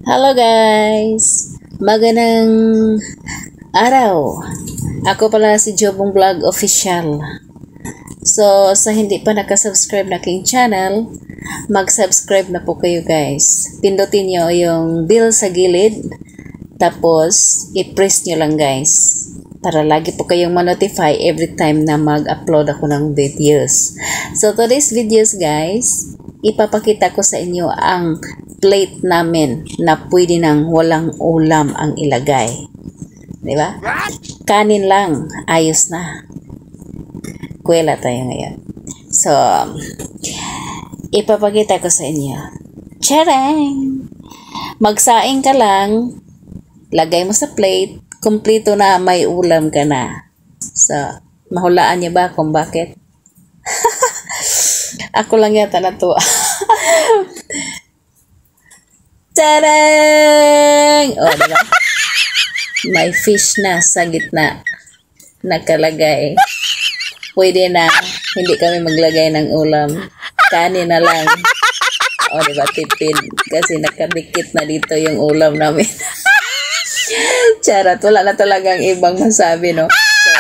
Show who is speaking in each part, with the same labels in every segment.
Speaker 1: Hello guys! Magandang araw! Ako pala si Jobong Vlog Official. So, sa hindi pa nakasubscribe na aking channel, mag-subscribe na po kayo guys. Pindutin nyo yung bell sa gilid, tapos i-press nyo lang guys. Para lagi po kayong ma-notify every time na mag-upload ako ng videos. So, today's videos guys, ipapakita ko sa inyo ang plate namin na pwede nang walang ulam ang ilagay. Diba? Kanin lang, ayos na. Kuwela tayo ngayon. So, ipapakita ko sa inyo. Tcharam! Magsaing ka lang, lagay mo sa plate, kumpleto na, may ulam ka na. So, mahulaan niyo ba kung bakit? Ako lang yata natuwa. Tarang! O, diba? May fish na sa gitna. Nakalagay. Pwede na. Hindi kami maglagay ng ulam. Kanin na lang. O, diba? Tipid. Kasi nakadikit na dito yung ulam namin. Charot. Wala na talagang ibang masabi, no? So,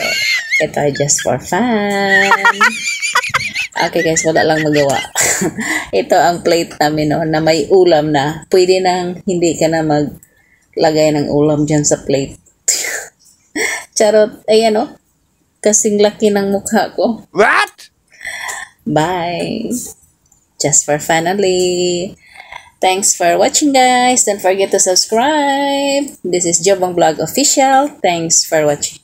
Speaker 1: ito just for fun. Okay guys, wala lang magawa. Ito ang plate namin, no, na may ulam na. Pwede nang hindi ka na maglagay ng ulam dyan sa plate. Charot. Ayan, no? Kasing laki ng mukha ko.
Speaker 2: What?
Speaker 1: Bye. Just for fun only. Thanks for watching guys. Don't forget to subscribe. This is Jobong Vlog Official. Thanks for watching.